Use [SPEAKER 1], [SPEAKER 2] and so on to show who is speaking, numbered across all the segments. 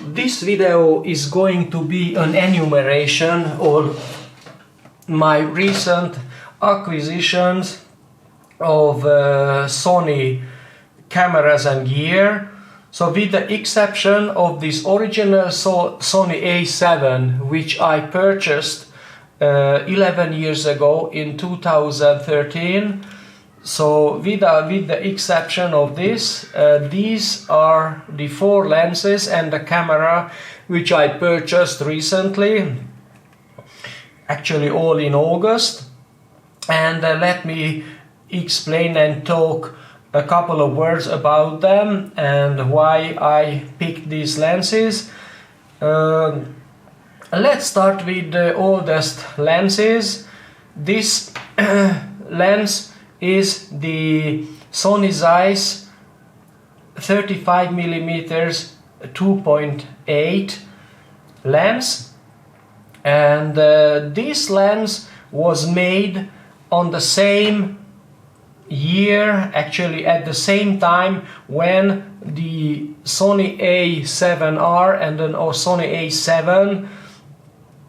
[SPEAKER 1] This video is going to be an enumeration of my recent acquisitions of Sony cameras and gear. So with the exception of this original Sony A7, which I purchased 11 years ago in 2013. So with the exception of this, these are the 4 lenses and the camera which I purchased recently, actually all in August. And let me explain and talk a couple of words about them and why I picked these lenses. Let's start with the oldest lenses. This lens is the Sony Zeiss 35mm 2.8 lens, and this lens was made on the same year, actually at the same time when the Sony A7R and then Sony A7,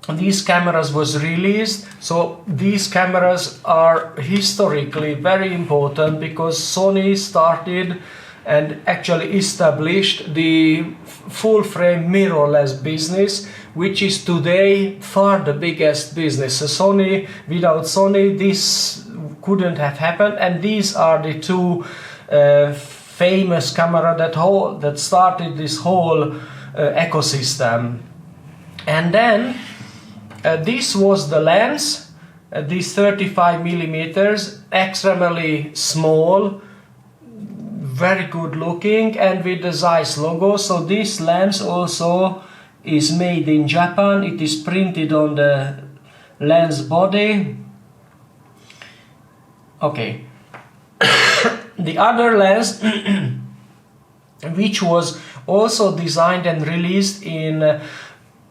[SPEAKER 1] these cameras was released. So these cameras are historically very important because Sony started and actually established the full frame mirrorless business, which is today far the biggest business. So Sony, without Sony, this couldn't have happened, and these are the 2 famous cameras that started this whole ecosystem. And then this was the lens, this 35mm, extremely small, very good looking, and with the Zeiss logo. So this lens also is made in Japan. It is printed on the lens body. Okay. The other lens which was also designed and released in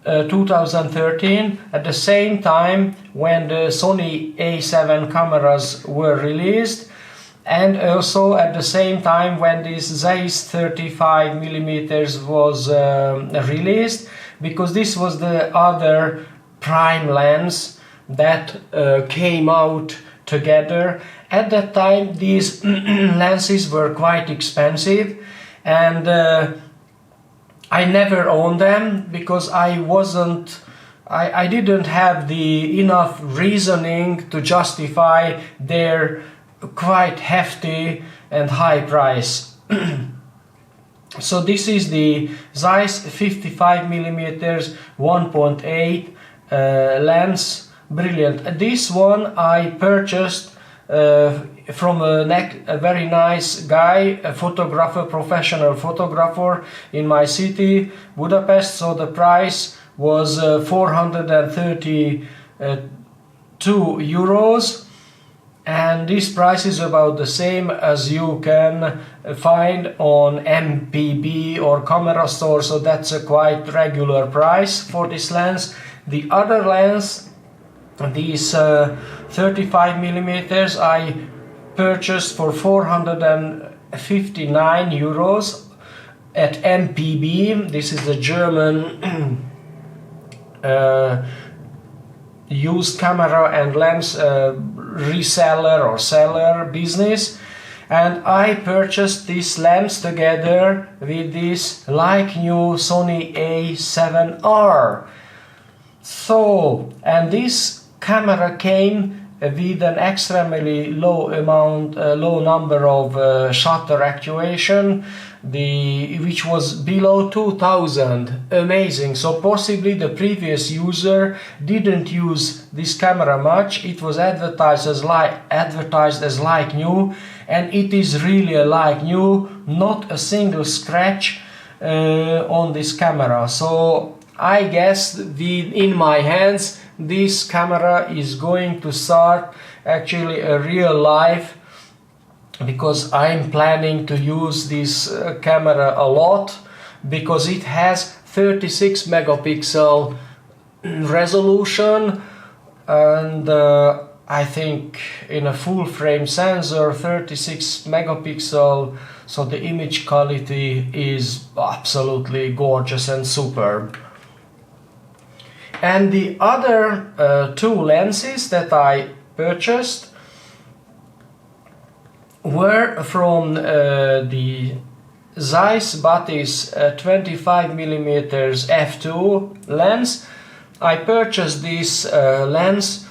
[SPEAKER 1] 2013 at the same time when the Sony A7 cameras were released, and also at the same time when this Zeiss 35mm was released, because this was the other prime lens that came out together. At that time these lenses were quite expensive, and I never owned them because I didn't have the enough reasoning to justify their quite hefty and high price. So this is the Zeiss 55mm 1.8 lens, brilliant. This one I purchased from a very nice guy, a photographer, professional photographer in my city, Budapest. So the price was 432 euros, and this price is about the same as you can find on MPB or Camera Store, so that's a quite regular price for this lens. The other lens, these 35mm, I purchased for 459 euros at MPB. This is a German used camera and lens reseller or seller business, and I purchased this lens together with this like new Sony A7R. So, and this camera came with an extremely low number of shutter actuation, which was below 2000. Amazing. So possibly the previous user didn't use this camera much. It was advertised as like new, and it is really a like new, not a single scratch on this camera. So I guess in my hands this camera is going to start actually a real life, because I'm planning to use this camera a lot, because it has 36 megapixel resolution, and I think in a full frame sensor 36 megapixel so the image quality is absolutely gorgeous and superb. And the other two lenses that I purchased were from the Zeiss Batis 25mm f2 lens. I purchased this lens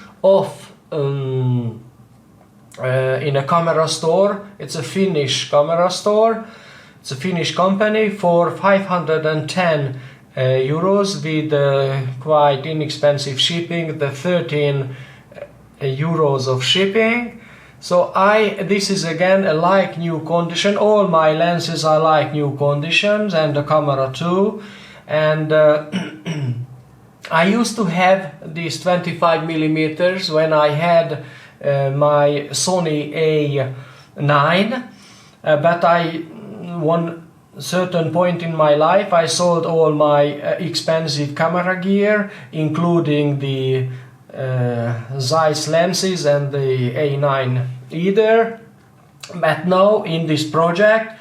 [SPEAKER 1] in a camera store. It's a Finnish camera store. It's a Finnish company for 510 euros with quite inexpensive shipping, the 13 euros of shipping. So this is again a like new condition. All my lenses are like new conditions, and the camera too. And I used to have these 25mm when I had my Sony A9, but one certain point in my life I sold all my expensive camera gear, including the Zeiss lenses and the A9 either. But now in this project,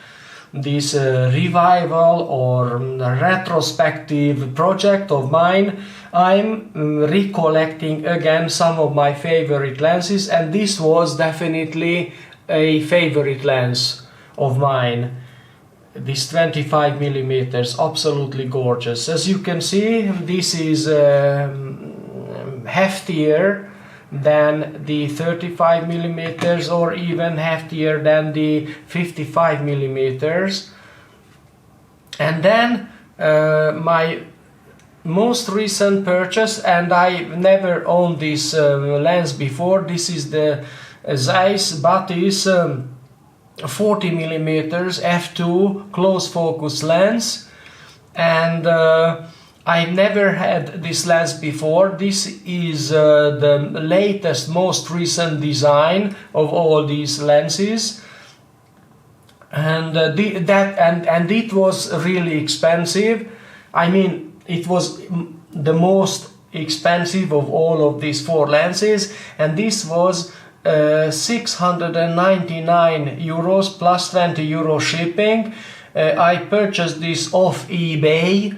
[SPEAKER 1] this revival or retrospective project of mine, I'm recollecting again some of my favorite lenses, and this was definitely a favorite lens of mine. This 25mm, absolutely gorgeous. As you can see, this is heftier than the 35mm or even heftier than the 55mm. And then my most recent purchase, and I never owned this lens before, this is the Zeiss Batis 40mm f2 close focus lens, and I never had this lens before. This is the latest, most recent design of all these lenses, and it was really expensive. I mean, it was the most expensive of all of these four lenses, and this was 699 euros plus 20 euro shipping. I purchased this off eBay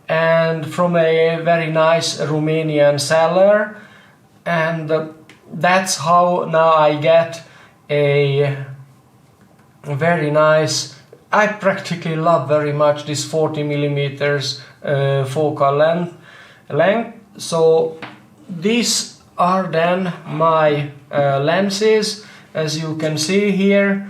[SPEAKER 1] and from a very nice Romanian seller, and that's how now I get a very nice, I practically love very much this 40mm focal length. So these are then my lenses, as you can see here,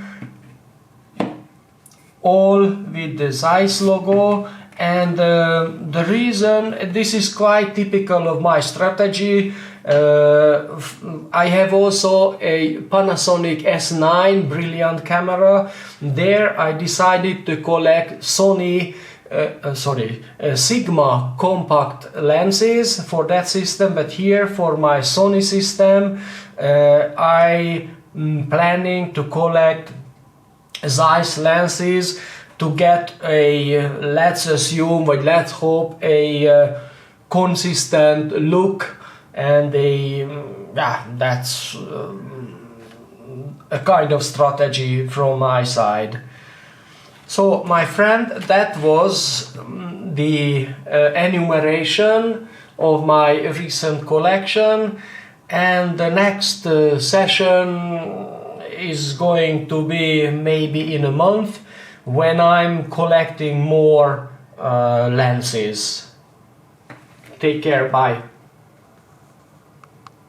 [SPEAKER 1] all with the Zeiss logo. And the reason, this is quite typical of my strategy. I have also a Panasonic S9 brilliant camera. There I decided to collect Sigma compact lenses for that system, but here for my Sony system I'm planning to collect Zeiss lenses to get a, let's assume, but let's hope, a consistent look, and that's a kind of strategy from my side. So my friend, that was the enumeration of my recent collection, and the next session is going to be maybe in a month, when I'm collecting more lenses. Take care, bye.